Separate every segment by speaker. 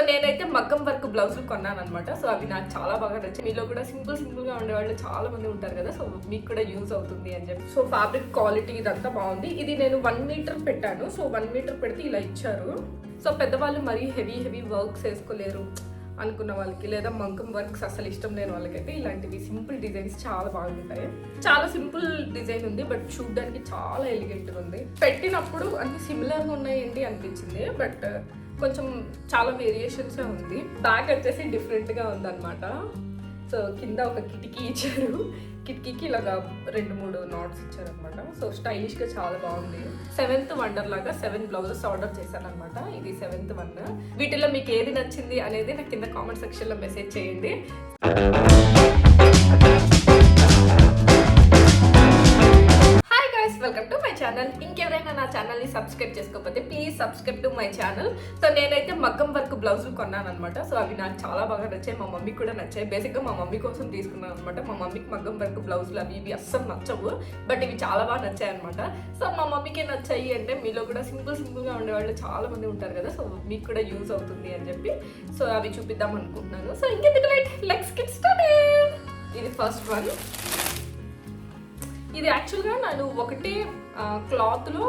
Speaker 1: నేనైతే మగ్గం వర్క్ బ్లౌజులు కొన్నాను అనమాట. సో అవి నాకు చాలా బాగా నచ్చాయి. మీలో కూడా సింపుల్ గా ఉండేవాళ్ళు చాలా మంది ఉంటారు కదా, సో మీకు కూడా యూజ్ అవుతుంది అని చెప్పి. సో ఫ్యాబ్రిక్ క్వాలిటీ ఇదంతా బాగుంది. ఇది నేను 1 మీటర్ పెట్టాను. సో 1 మీటర్ పెడితే ఇలా ఇచ్చారు. సో పెద్దవాళ్ళు మరీ హెవీ వర్క్స్ వేసుకోలేరు అనుకున్న వాళ్ళకి, లేదా మగ్గం వర్క్స్ అసలు ఇష్టం లేని వాళ్ళకైతే ఇలాంటివి సింపుల్ డిజైన్స్ చాలా బాగుంటాయి. చాలా సింపుల్ డిజైన్ ఉంది, బట్ చూడడానికి చాలా ఎలిగెంట్గా ఉంది. పెట్టినప్పుడు అన్ని సిమిలర్గా ఉన్నాయండి అనిపించింది, బట్ కొంచెం చాలా వేరియేషన్స్ ఉంది. బ్యాక్ వచ్చేసి డిఫరెంట్గా ఉందన్నమాట. సో కింద ఒక కిటికీ ఇచ్చారు. కిటికీకి ఇలాగా 2-3 నాట్స్ ఇచ్చారనమాట. సో స్టైలిష్గా చాలా బాగుంది. 7th వండర్ లాగా 7 బ్లౌజెస్ ఆర్డర్ చేశాను అనమాట. ఇది 7th వన్. వీటిలో మీకు ఏది నచ్చింది అనేది నాకు కింద కామెంట్ సెక్షన్లో మెసేజ్ చేయండి. Welcome to my channel. ఇంకెవరైనా నా ఛానల్ని సబ్స్క్రైబ్ చేసుకోకపోతే please subscribe to my channel. So నేనైతే మగ్గం వర్క్ బ్లౌజులు కొన్నాను అనమాట. సో అవి నాకు చాలా బాగా నచ్చాయి, మా మమ్మీకి కూడా నచ్చాయి. బేసిక్గా మా మమ్మీ కోసం తీసుకున్నాను అనమాట. మా మమ్మీకి మగ్గం వర్క్ బ్లౌజులు అవి ఇవి అస్సలు నచ్చవు, బట్ ఇవి చాలా బాగా నచ్చాయి అనమాట. సో మా మమ్మీకి నచ్చాయి అంటే మీలో కూడా సింపుల్గా ఉండేవాళ్ళు చాలా మంది ఉంటారు కదా, సో మీకు కూడా యూజ్ అవుతుంది అని చెప్పి సో అవి చూపిద్దాం అనుకుంటున్నాను. సో ఇంకెందుకు లెట్స్ గెట్ స్టార్టెడ్. ఇది ఫస్ట్ వన్. ఇది యాక్చువల్గా నేను ఒకటే క్లాత్లో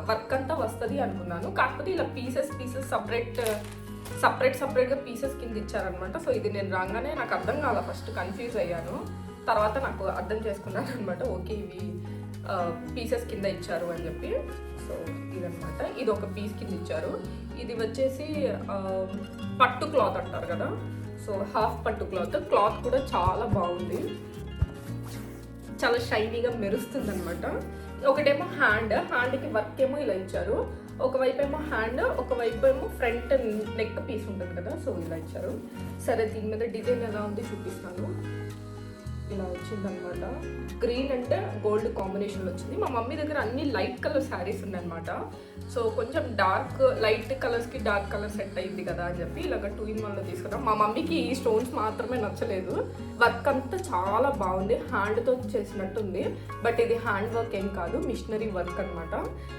Speaker 1: వర్క్ అంతా వస్తుంది అనుకున్నాను, కాకపోతే ఇలా పీసెస్ సపరేట్గా పీసెస్ కింద ఇచ్చారనమాట. సో ఇది నేను రాగానే నాకు అర్థం కాల, ఫస్ట్ కన్ఫ్యూజ్ అయ్యాను, తర్వాత నాకు అర్థం చేసుకున్నాను అనమాట. ఓకే ఇవి పీసెస్ కింద ఇచ్చారు అని చెప్పి. సో ఇదనమాట, ఇది ఒక పీస్ కింద ఇచ్చారు. ఇది వచ్చేసి పట్టు క్లాత్ అంటారు కదా, సో హాఫ్ పట్టు క్లాత్ కూడా చాలా బాగుంది, చాలా షైనీగా మెరుస్తుంది అనమాట. ఒకటేమో హ్యాండ్కి వర్క్ ఏమో ఇలా ఇచ్చారు, ఒకవైపు ఏమో హ్యాండ్, ఒకవైపు ఏమో ఫ్రంట్ నెక్ పీస్ ఉంటుంది కదా, సో ఇలా ఇచ్చారు. సరే దీని మీద డిజైన్ ఎలా ఉంది చూపిస్తాను. ఇలా వచ్చిందనమాట. గ్రీన్ అంటే గోల్డ్ కాంబినేషన్లో వచ్చింది. మా మమ్మీ దగ్గర అన్ని లైట్ కలర్ శారీస్ ఉన్నాయన్నమాట. సో కొంచెం లైట్ కలర్స్కి డార్క్ కలర్ సెట్ అయింది కదా అని చెప్పి ఇలాగ 2-in-1లో తీసుకున్నాం. మా మమ్మీకి ఈ స్టోన్స్ మాత్రమే నచ్చలేదు, వర్క్ అంతా చాలా బాగుంది, హ్యాండ్తో చేసినట్టుంది, బట్ ఇది హ్యాండ్ వర్క్ ఏం కాదు, మిషనరీ వర్క్ అనమాట.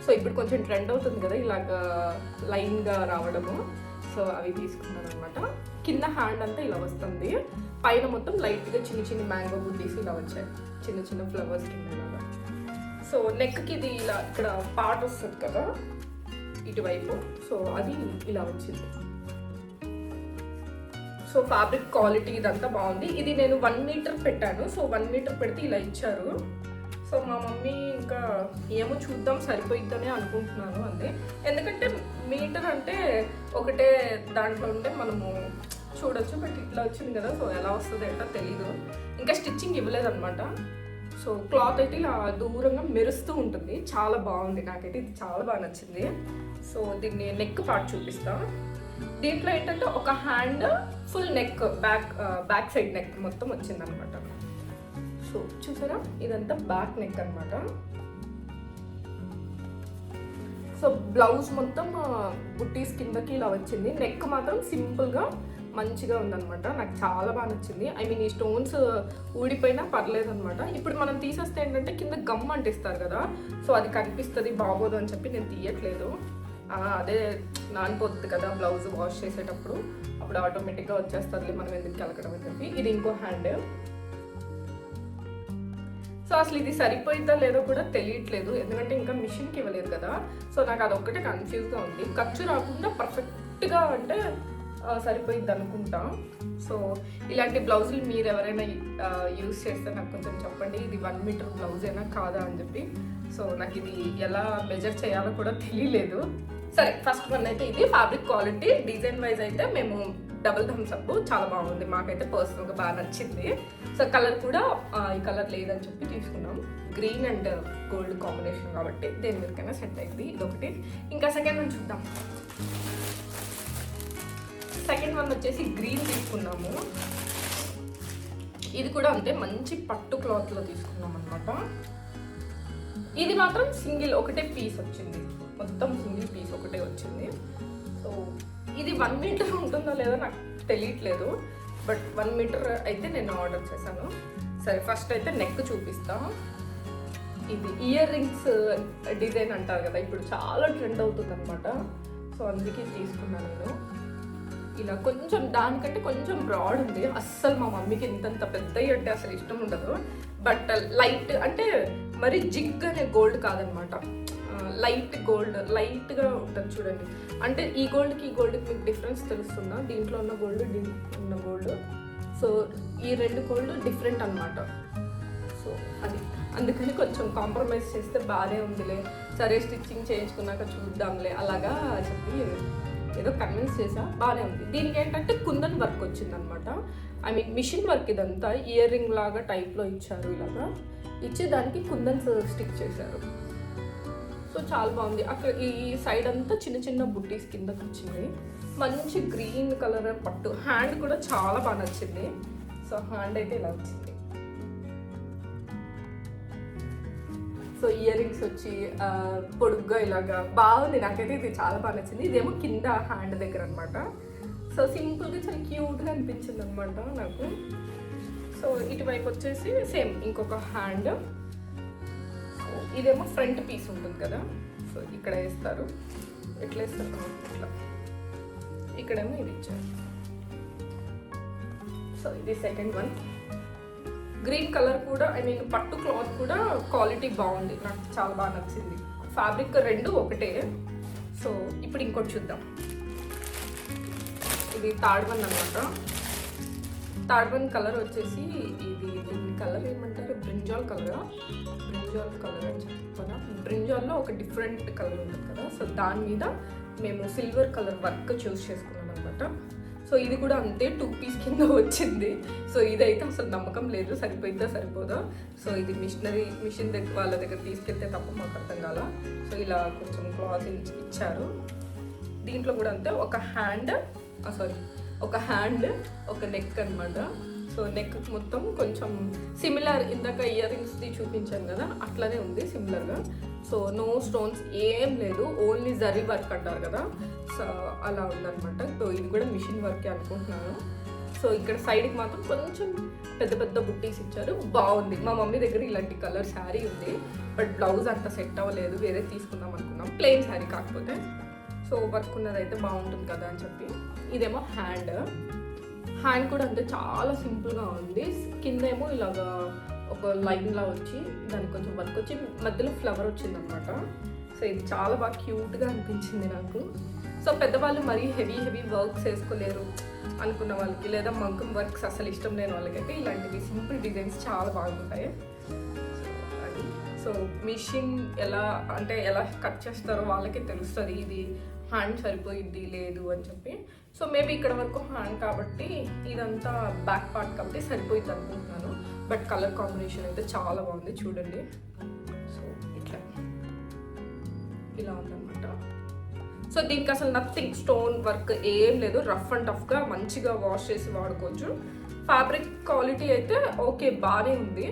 Speaker 1: సో ఇప్పుడు కొంచెం ట్రెండ్ అవుతుంది కదా ఇలాగ లైన్గా రావడము. సో అవి తీసుకున్నాను అనమాట. కింద హ్యాండ్ అంతా ఇలా వస్తుంది, పైన మొత్తం లైట్గా చిన్న మ్యాంగో బుడ్డీస్ ఇలా వచ్చాయి, చిన్న ఫ్లవర్స్ కింద ఇలాగా. సో నెక్కి ఇది ఇలా ఇక్కడ పార్ట్ వస్తుంది కదా ఇటువైపు, సో అది ఇలా వచ్చింది. సో ఫ్యాబ్రిక్ క్వాలిటీ ఇదంతా బాగుంది. ఇది నేను 1 మీటర్ పెట్టాను. సో 1 మీటర్ పెడితే ఇలా ఇచ్చారు. సో మా మమ్మీ ఇంకా ఏమో చూద్దాం సరిపోయిద్దనే అనుకుంటున్నాను అంతే, ఎందుకంటే మీటర్ అంటే ఒకటే దాంట్లో ఉంటే మనము చూడొచ్చు, బట్ ఇట్లా వచ్చింది కదా, సో ఎలా వస్తుంది ఏంటో తెలీదు. ఇంకా స్టిచ్చింగ్ ఇవ్వలేదన్నమాట. సో క్లాత్ అయితే ఇలా దూరంగా మెరుస్తూ ఉంటుంది, చాలా బాగుంది, నాకైతే ఇది చాలా బాగా నచ్చింది. సో దీన్ని నెక్ పార్ట్ చూపిస్తా. దీంట్లో ఏంటంటే ఒక hand full neck back side neck మొత్తం వచ్చిందనమాట. సో చూసారా ఇదంతా బ్యాక్ నెక్ అనమాట. సో బ్లౌజ్ మొత్తం బుట్టీస్ కిందకి ఇలా వచ్చింది, నెక్ మాత్రం సింపుల్గా మంచిగా ఉందన్నమాట. నాకు చాలా బాగా నచ్చింది. ఐ మీన్ ఈ స్టోన్స్ ఊడిపోయినా పర్లేదు అనమాట. ఇప్పుడు మనం తీసేస్తే ఏంటంటే కింద గమ్ అంటిస్తారు కదా, సో అది కనిపిస్తుంది బాగోదు అని చెప్పి నేను తీయట్లేదు. అదే నానిపోతుంది కదా బ్లౌజ్ వాష్ చేసేటప్పుడు, అప్పుడు ఆటోమేటిక్గా వచ్చేస్తుంది, మనం ఎందుకు కలకడం అని చెప్పి. ఇది ఇంకో హ్యాండ్. సో అసలు ఇది సరిపోయిద్దా లేదో కూడా తెలియట్లేదు, ఎందుకంటే ఇంకా మిషన్కి ఇవ్వలేదు కదా. సో నాకు అదొక్కటే కన్ఫ్యూజ్గా ఉంది. ఖర్చు రాకుండా పర్ఫెక్ట్గా అంటే సరిపోయిద్ది అనుకుంటా. సో ఇలాంటి బ్లౌజులు మీరు ఎవరైనా యూస్ చేస్తే నాకు కొంచెం చెప్పండి, ఇది 1 మీటర్ బ్లౌజ్ అయినా కాదా అని చెప్పి. సో నాకు ఇది ఎలా మెజర్ చేయాలో కూడా తెలియలేదు. సరే ఫస్ట్ వన్ అయితే ఇది ఫ్యాబ్రిక్ క్వాలిటీ. డిజైన్ వైజ్ అయితే మేము డబుల్ థమ్స్ అప్, చాలా బాగుంది, మాకైతే పర్సనల్గా బాగా నచ్చింది. సో కలర్ కూడా ఈ కలర్ లేదని చెప్పి తీసుకున్నాం. గ్రీన్ అండ్ గోల్డ్ కాంబినేషన్ కాబట్టి దేని మీదకైనా సెట్ అయింది. ఇదొకటి. ఇంకా సెకండ్ వన్ చూద్దాం. సెకండ్ వన్ వచ్చేసి గ్రీన్ తీసుకున్నాము. ఇది కూడా అంతే, మంచి పట్టు క్లాత్లో తీసుకున్నాం అనమాట. ఇది మాత్రం సింగిల్ ఒకటే పీస్ వచ్చింది, మొత్తం సింగిల్ పీస్ ఒకటే వచ్చింది. సో ఇది 1 మీటర్ ఉంటుందో లేదో నాకు తెలియట్లేదు, బట్ 1 మీటర్ అయితే నేను ఆర్డర్ చేశాను. సరే ఫస్ట్ అయితే నెక్ చూపిస్తా. ఇది ఇయర్ రింగ్స్ డిజైన్ అంటారు కదా, ఇప్పుడు చాలా ట్రెండ్ అవుతుంది అనమాట. సో అందుకే తీసుకున్నాను నేను. ఇలా కొంచెం దానికంటే కొంచెం బ్రాడ్ ఉంది. అస్సలు మా మమ్మీకి ఇంతంత పెద్దవి అంటే అసలు ఇష్టం ఉండదు. బట్ లైట్ అంటే మరి జిగ్ అనే గోల్డ్ కాదనమాట, లైట్ గోల్డ్, లైట్గా ఉంటుంది చూడండి. అంటే ఈ గోల్డ్కి మీకు డిఫరెన్స్ తెలుస్తుందా? దీంట్లో ఉన్న గోల్డ్, దీంట్లో ఉన్న గోల్డ్. సో ఈ రెండు గోల్డ్ డిఫరెంట్ అనమాట. సో అది అందుకని కొంచెం కాంప్రమైజ్ చేస్తే బాగానే ఉందిలే, సరే స్టిచ్చింగ్ చేయించుకున్నాక చూద్దాంలే అలాగా చెప్పి ఏదో కన్విన్స్ చేసా. బాగానే ఉంది. దీనికి ఏంటంటే కుందన్ వర్క్ వచ్చిందనమాట. I mean mission work. ఇదంతా ఇయర్ రింగ్ లాగా టైప్లో ఇచ్చారు. ఇలాగా ఇచ్చి దానికి కుందన్స్ స్టిక్ చేశారు. సో చాలా బాగుంది. అక్కడ ఈ సైడ్ అంతా చిన్న చిన్న బుట్టీస్ కిందకి వచ్చింది. మంచి గ్రీన్ కలర్ పట్టు. హ్యాండ్ కూడా చాలా బాగా నచ్చింది. సో హ్యాండ్ అయితే ఇలా వచ్చింది. సో ఇయర్ రింగ్స్ వచ్చి పొడుగ్గా ఇలాగా బాగుంది. నాకైతే ఇది చాలా బాగా నచ్చింది. ఇదేమో కింద హ్యాండ్ దగ్గర అనమాట. సో సింపుల్గా చాలా క్యూట్గా అనిపించింది అనమాట నాకు. సో ఇటువైపు వచ్చేసి సేమ్ ఇంకొక హ్యాండ్. ఇదేమో ఫ్రంట్ పీస్ ఉంటుంది కదా, సో ఇక్కడ వేస్తారు. ఎట్లా వేస్తారు? ఇట్లా. ఇక్కడేమో ఇది ఇచ్చారు. సో ఇది సెకండ్ వన్. గ్రీన్ కలర్ కూడా, ఐ మీన్ పట్టు క్లాత్ కూడా క్వాలిటీ బాగుంది. నాకు చాలా బాగా నచ్చింది. ఫ్యాబ్రిక్ రెండు ఒకటే. సో ఇప్పుడు ఇంకోటి చూద్దాం. ఇది థర్డ్ వన్ అనమాట. థర్డ్ వన్ కలర్ వచ్చేసి దీని కలర్ ఏమంటారు? బ్రింజాల్ కలర్ అని చెప్పాలా. బ్రింజాల్లో ఒక డిఫరెంట్ కలర్ ఉంటుంది కదా, సో దాని మీద మేము సిల్వర్ కలర్ వర్క్ చూస్ చేసుకున్నాం అనమాట. సో ఇది కూడా అంతే 2 పీస్ కింద వచ్చింది. సో ఇదైతే అసలు నమ్మకం లేదు, సరిపోయిద్దా సరిపోదా. సో ఇది మిషన్ దగ్గర వాళ్ళ దగ్గర తీసుకెళ్తే తప్ప మాకు అర్థం కాల. సో ఇలా కొంచెం క్లాత్ ఇచ్చారు. దీంట్లో కూడా అంతే ఒక హ్యాండ్, ఒక నెక్ అనమాట. సో నెక్ మొత్తం కొంచెం సిమిలర్, ఇందాక ఇయర్ రింగ్స్ది చూపించాను కదా అట్లానే ఉంది సిమిలర్గా. సో నో స్టోన్స్ ఏం లేదు, ఓన్లీ జరీ వర్క్ అంటారు కదా, సో అలా ఉందన్నమాట. సో ఇది కూడా మిషన్ వర్కే అనుకుంటున్నాను. సో ఇక్కడ సైడ్కి మాత్రం కొంచెం పెద్ద బుట్టీస్ ఇచ్చారు. బాగుంది. మా మమ్మీ దగ్గర ఇలాంటి కలర్ శారీ ఉంది, బట్ బ్లౌజ్ అంత సెట్ అవ్వలేదు, వేరే తీసుకుందాం అనుకున్నాం, ప్లెయిన్ శారీ కాకపోతే. సో వర్క్ ఉన్నదైతే బాగుంటుంది కదా అని చెప్పి. ఇదేమో హ్యాండ్ కూడా అంతే చాలా సింపుల్గా ఉంది. కింద ఏమో ఇలాగా ఒక లైన్లా వచ్చి దానికి కొంచెం వర్క్ వచ్చి మధ్యలో ఫ్లవర్ వచ్చిందనమాట. సో ఇది చాలా బాగా క్యూట్గా అనిపించింది నాకు. సో పెద్దవాళ్ళు మరీ హెవీ వర్క్స్ వేసుకోలేరు అనుకున్న వాళ్ళకి, లేదా మగ్గం వర్క్స్ అసలు ఇష్టం లేని వాళ్ళకైతే ఇలాంటివి సింపుల్ డిజైన్స్ చాలా బాగుంటాయి. అది సో మిషన్ ఎలా కట్ చేస్తారో వాళ్ళకే తెలుస్తుంది ఇది హ్యాండ్ సరిపోయిద్ది లేదు అని చెప్పి. సో మేబీ ఇక్కడ వరకు హ్యాండ్ కాబట్టి ఇదంతా బ్యాక్ పార్ట్ కాబట్టి సరిపోయిద్ది అనుకుంటున్నాను. బట్ కలర్ కాంబినేషన్ అయితే చాలా బాగుంది చూడండి. సో ఇలా ఉందన్నమాట. సో దీనికి అసలు నథింగ్, స్టోన్ వర్క్ ఏం లేదు, రఫ్ అండ్ టఫ్గా మంచిగా వాష్ చేసి వాడుకోవచ్చు. ఫ్యాబ్రిక్ క్వాలిటీ అయితే ఓకే బాగానే ఉంది,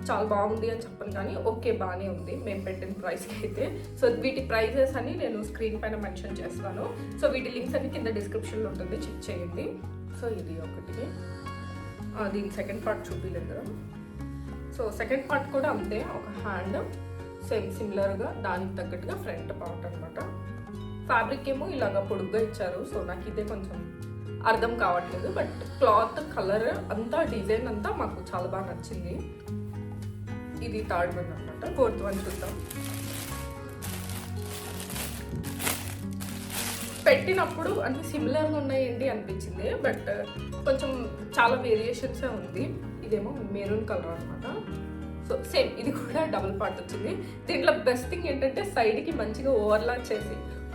Speaker 1: చాలా బాగుంది అని చెప్పను కానీ ఓకే బాగానే ఉంది మేము పెట్టిన ప్రైస్కి అయితే. సో వీటి ప్రైజెస్ అని నేను స్క్రీన్ పైన మెన్షన్ చేస్తాను. సో వీటి లింక్స్ అన్ని కింద డిస్క్రిప్షన్లో ఉంటుంది, చెక్ చేయండి. సో ఇది ఒకటి. దీని సెకండ్ పార్ట్ చూపించలేదు కదా. సో సెకండ్ పార్ట్ కూడా అంతే, ఒక హ్యాండ్ సేమ్ సిమిలర్గా దానికి తగ్గట్టుగా ఫ్రంట్ పార్ట్ అనమాట. ఫ్యాబ్రిక్ ఏమో ఇలాగ పొడుగ్గా ఇచ్చారు. సో నాకు ఇదే కొంచెం అర్థం కావట్లేదు, బట్ క్లాత్ కలర్ అంతా డిజైన్ అంతా మాకు చాలా బాగా నచ్చింది. ఇది థర్డ్ వన్ అనమాట. ఫోర్త్ వన్ చూద్దాం. పెట్టినప్పుడు అంటే సిమిలర్గా ఉన్నాయండి అనిపించింది, బట్ కొంచెం చాలా వేరియేషన్సే ఉంది. ఇదేమో మెరూన్ కలర్ అనమాట. సో సేమ్ ఇది కూడా డబుల్ పార్ట్ వచ్చింది. దీంట్లో బెస్ట్ థింగ్ ఏంటంటే సైడ్కి మంచిగా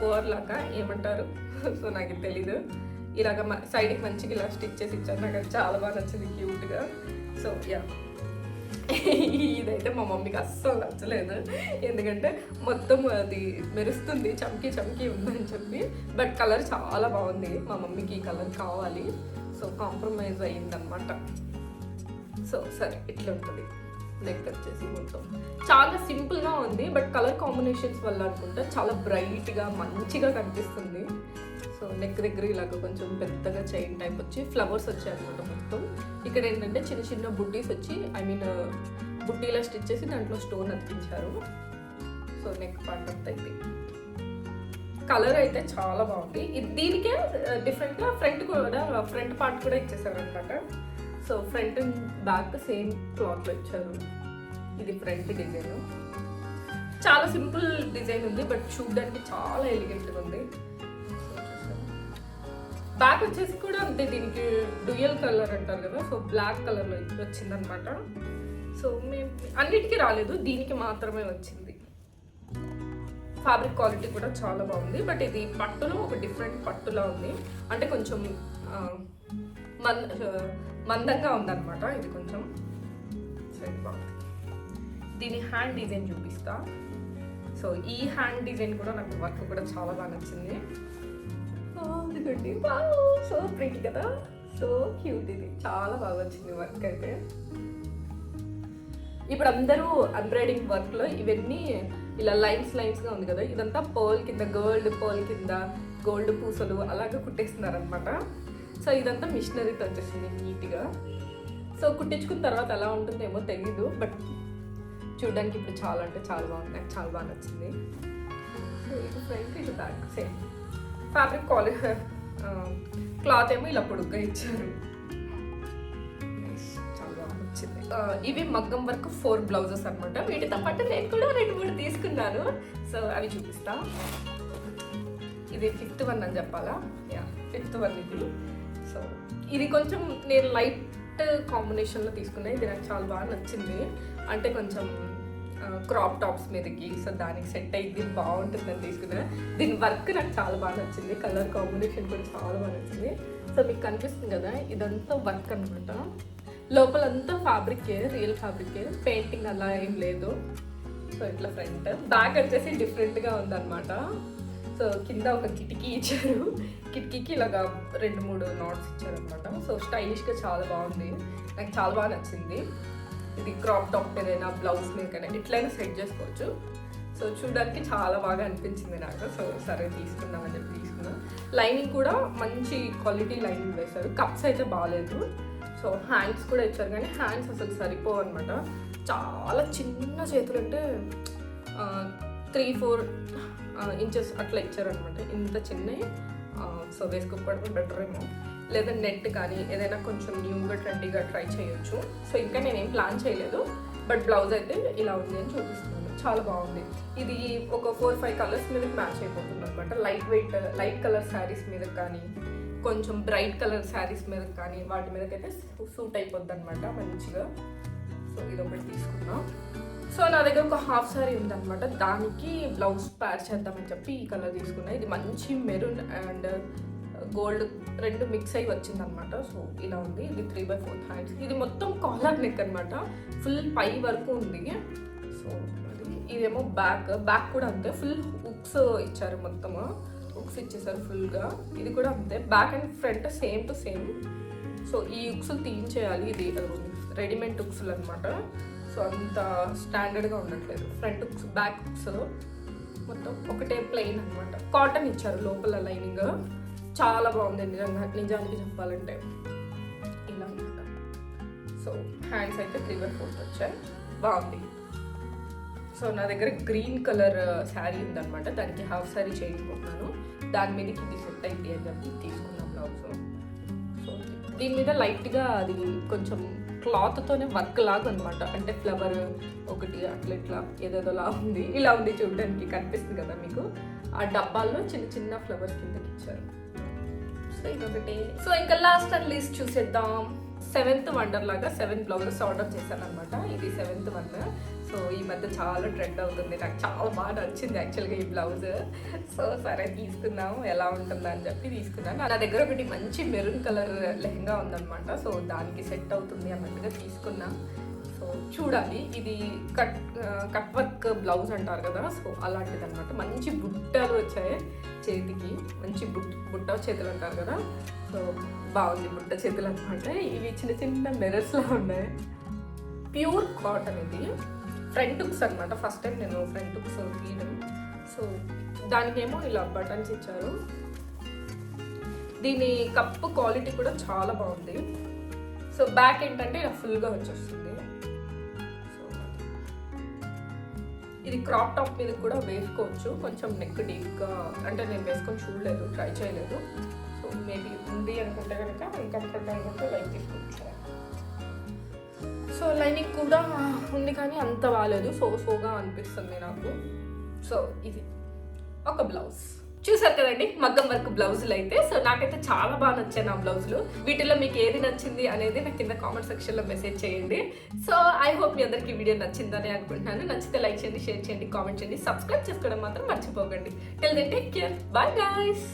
Speaker 1: ఓవర్లాగా ఏమంటారు సో నాకు తెలీదు, ఇలాగ సైడ్కి మంచిగా ఇలా స్టిచ్ చేసి ఇచ్చారు. నాకు అది చాలా బాగా నచ్చింది క్యూట్గా. సో యా ఇదైతే మా మమ్మీకి అస్సలు నచ్చలేదు, ఎందుకంటే మొత్తం అది మెరుస్తుంది, చమ్కీ ఉందని చెప్పి. బట్ కలర్ చాలా బాగుంది, మా మమ్మీకి ఈ కలర్ కావాలి. So compromise అయ్యిందనమాట. సో సరే ఇట్లా ఉంటుంది. నెక్ వచ్చేసి మొత్తం చాలా సింపుల్గా ఉంది, బట్ కలర్ కాంబినేషన్స్ వల్ల అనుకుంటా చాలా బ్రైట్గా మంచిగా కనిపిస్తుంది. సో నెక్ దగ్గర ఇలాగ కొంచెం పెద్దగా చైన్ టైప్ వచ్చి ఫ్లవర్స్ వచ్చాయి అనమాట మొత్తం. ఇక్కడ ఏంటంటే చిన్న చిన్న బుట్టీస్ వచ్చి బుట్టీలా స్టిచ్ చేసి దాంట్లో స్టోన్ అతికించారు. సో నెక్ పార్ట్ అంతా ఇది. కలర్ అయితే చాలా బాగుంది. దీనికే డిఫరెంట్గా ఫ్రంట్ పార్ట్ కూడా ఇచ్చేసారు అనమాట. So front and back same క్లాత్లో ఇచ్చారు. ఇది ఫ్రంట్ డిజైన్, చాలా సింపుల్ డిజైన్ ఉంది బట్ చూడడానికి చాలా ఎలిగెంట్గా ఉంది. బ్యాక్ వచ్చేసి కూడా అంతే, దీనికి డ్యూయల్ కలర్ అంటారు కదా, సో బ్లాక్ కలర్లో వచ్చిందనమాట. సో మేము అన్నిటికీ రాలేదు, దీనికి మాత్రమే వచ్చింది. ఫ్యాబ్రిక్ క్వాలిటీ కూడా చాలా బాగుంది. బట్ ఇది పట్టులో ఒక డిఫరెంట్ పట్టులా ఉంది, అంటే కొంచెం మందంగా ఉందన్నమాట ఇది కొంచెం. సరే బాగుంది. దీని హ్యాండ్ డిజైన్ చూపిస్తా. సో ఈ హ్యాండ్ డిజైన్ కూడా నాకు వర్క్ కూడా చాలా బాగా నచ్చింది. సో ప్రిటీ కదా, సో క్యూట్. ఇది చాలా బాగా వచ్చింది వర్క్ అయితే. ఇప్పుడు అందరూ ఎంబ్రాయిడింగ్ వర్క్లో ఇవన్నీ ఇలా లైన్స్గా ఉంది కదా, ఇదంతా పర్ల్ కింద పర్ల్ కింద గోల్డ్ పూసలు అలాగే కుట్టేస్తున్నారనమాట. సో ఇదంతా మిషనరీతో వచ్చేసింది నీట్గా. సో కుట్టించుకున్న తర్వాత ఎలా ఉంటుందేమో తెలీదు, బట్ చూడడానికి ఇప్పుడు చాలా అంటే చాలా బాగుంది, నాకు చాలా బాగా నచ్చింది. సో ఇది ఫ్రంట్, ఇది బ్యాక్ సేమ్. ఫ్యాబ్రిక్ క్లాత్ ఏమో ఇలా పొడుగ్గా ఇచ్చారు, చాలా బాగా వచ్చింది. ఇవి మగ్గం వర్క్ 4 బ్లౌజెస్ అనమాట. వీటితో పాటు నేను కూడా 2-3 తీసుకున్నాను. సో అవి చూపిస్తా. ఇది 5th వన్ అని చెప్పాలా, 5th వన్ ఇది. సో ఇది కొంచెం నేను లైట్ కాంబినేషన్లో తీసుకున్నాను. ఇది నాకు చాలా బాగా నచ్చింది, అంటే కొంచెం క్రాప్ టాప్స్ మీదకి, సో దానికి సెట్ అయ్యి బాగుంటుందని తీసుకున్నాను. దీని వర్క్ నాకు చాలా బాగా నచ్చింది, కలర్ కాంబినేషన్ కూడా చాలా బాగా నచ్చింది. సో మీకు కనిపిస్తుంది కదా, ఇదంతా వర్క్ అనమాట. లోపలంతా ఫ్యాబ్రికే, రియల్ ఫ్యాబ్రికే, పెయింటింగ్ అలా ఏం లేదు. సో ఇట్లా ఫ్రంట్ బ్యాక్ వచ్చేసి డిఫరెంట్గా ఉందన్నమాట. సో కింద ఒక కిటికీ ఇచ్చారు, కిటికీకి ఇలాగా 2-3 నాట్స్ ఇచ్చారనమాట. సో స్టైలిష్గా చాలా బాగుంది, నాకు చాలా బాగా నచ్చింది. ఇది క్రాప్ టాప్ ఏదైనా బ్లౌజ్ మీదకైనా ఇట్లయినా సెట్ చేసుకోవచ్చు. సో చూడడానికి చాలా బాగా అనిపించింది నాకు. సో సరే తీసుకుందామని చెప్పి తీసుకున్నాను. లైనింగ్ కూడా మంచి క్వాలిటీ లైనింగ్ వేశారు. కప్స్ అయితే బాగాలేదు. సో హ్యాండ్స్ కూడా ఇచ్చారు, కానీ హ్యాండ్స్ అసలు సరిపోవు అనమాట. చాలా చిన్న చేతులు, అంటే 3-4 ఇంచెస్ అట్లా ఇచ్చారనమాట, ఇంత చిన్నవి. సో వేసుకోకపోవడం బెటర్ ఏమో, లేదా నెట్ కానీ ఏదైనా కొంచెం న్యూగా ట్రెండీగా ట్రై చేయొచ్చు. సో ఇంకా నేనేం ప్లాన్ చేయలేదు, బట్ బ్లౌజ్ అయితే ఇలా ఉంది అని చూపిస్తున్నాను. చాలా బాగుంది. ఇది ఒక 4-5 కలర్స్ మీద మ్యాచ్ అయిపోతుంది అనమాట. లైట్ కలర్ శారీస్ మీద కానీ, కొంచెం బ్రైట్ కలర్ శారీస్ మీద కానీ, వాటి మీదకైతే సూట్ అయిపోద్ది అనమాట మంచిగా. సో ఇది ఒకటి తీసుకున్నా. సో నా దగ్గర ఒక హాఫ్ శారీ ఉందన్నమాట, దానికి బ్లౌజ్ ప్యార్ చేద్దామని చెప్పి ఈ కలర్ తీసుకున్నా. ఇది మంచి మెరూన్ అండ్ గోల్డ్ 2 మిక్స్ అయ్యి వచ్చిందనమాట. సో ఇలా ఉంది. ఇది 3/4 హ్యాండ్స్. ఇది మొత్తం కాలర్ నెక్ అనమాట, ఫుల్ పై వరకు ఉంది. సో ఇదేమో బ్యాక్ కూడా అంతే, ఫుల్ హుక్స్ ఇచ్చారు, మొత్తము హుక్స్ ఇచ్చేసారు ఫుల్గా. ఇది కూడా అంతే, back and front same to same. So ఈ హుక్స్ తీయించేయాలి, ఇది రెడీమేడ్ హుక్స్లు అనమాట. సో అంత స్టాండర్డ్గా ఉండట్లేదు. ఫ్రంట్ హుక్స్ బ్యాక్ హుక్స్ మొత్తం ఒకటే ప్లెయిన్ అనమాట. కాటన్ ఇచ్చారు లోపల లైనింగ్, చాలా బాగుంది నిజానికి చెప్పాలంటే. ఇలా అనమాట. సో హ్యాండ్స్ అయితే 3/4 వచ్చాయి, బాగుంది. సో నా దగ్గర గ్రీన్ కలర్ శారీ ఉందన్నమాట, దానికి హాఫ్ శారీ చేయించుకుంటున్నాను. దాని మీదకి ఇది సెట్ అయింది అని చెప్పి తీసుకున్నాం బ్లౌజ్. సో దీని మీద లైట్గా అది కొంచెం క్లాత్తోనే వర్క్ లాగా అనమాట, అంటే ఫ్లవర్ ఒకటి అట్లా ఇట్లా ఏదేదోలా ఉంది. ఇలా ఉంది చూడడానికి, కనిపిస్తుంది కదా మీకు. ఆ డబ్బాల్లో చిన్న చిన్న ఫ్లవర్స్ కిందకి ఇచ్చారు. సో ఇదొకటి. సో ఇంకా లాస్ట్ అండ్ లీస్ట్ చూసేద్దాం. 7th వండర్ లాగా 7 బ్లౌజెస్ ఆర్డర్ చేశాను అనమాట. ఇది 7th వన్. సో ఈ మధ్య చాలా ట్రెండ్ అవుతుంది, నాకు చాలా బాగా నచ్చింది యాక్చువల్గా ఈ బ్లౌజ్. సో సరే తీసుకుందాం ఎలా ఉంటుందా అని చెప్పి తీసుకున్నాను. నా దగ్గర ఒకటి మంచి మెరూన్ కలర్ లెహంగా ఉందన్నమాట, సో దానికి సెట్ అవుతుంది అన్నట్టుగా తీసుకున్నా. సో చూడాలి. ఇది కట్ వర్క్ బ్లౌజ్ అంటారు కదా, సో అలాంటిది అనమాట. మంచి బుట్టలు వచ్చాయి చేతికి, మంచి బుట్ట చేతులు అంటారు కదా, సో బాగుంది బుట్ట చేతులు అనమాట. ఇవి చిన్న చిన్న మిర్రర్స్లా ఉన్నాయి. Pure cotton. ఇది ఫ్రంట్ హుక్స్ అనమాట, ఫస్ట్ టైం నేను ఫ్రంట్ హుక్స్ తీయడం. సో దానికేమో ఇలా బటన్స్ ఇచ్చారు. దీని కప్పు క్వాలిటీ కూడా చాలా బాగుంది. సో బ్యాక్ ఏంటంటే ఇలా ఫుల్గా వచ్చేస్తుంది. సో ఇది క్రాప్ టాప్ మీద కూడా వేసుకోవచ్చు, కొంచెం నెక్ డీప్గా. అంటే నేను వేసుకొని చూడలేదు, ట్రై చేయలేదు. సో మేబీ ఉంది అనుకుంటే కనుక కంఫర్ట్ అనుకుంటే లైక్ తీసుకోవచ్చు. సో లైనింగ్ కూడా ఉంది కానీ అంత బాగాలేదు, సోగా అనిపిస్తుంది నాకు. సో ఇది ఒక బ్లౌజ్. చూసారు కదండి మగ్గం వర్క్ బ్లౌజులు అయితే. సో నాకైతే చాలా బాగా నచ్చాయి నా బ్లౌజులు. వీటిలో మీకు ఏది నచ్చింది అనేది నాకు కింద కామెంట్ సెక్షన్లో మెసేజ్ చేయండి. సో ఐ హోప్ మీ అందరికీ వీడియో నచ్చిందని అనుకుంటున్నాను. నచ్చితే లైక్ చేయండి, షేర్ చేయండి, కామెంట్ చేయండి, సబ్స్క్రైబ్ చేసుకోవడం మాత్రం మర్చిపోకండి. Till then take care, bye guys.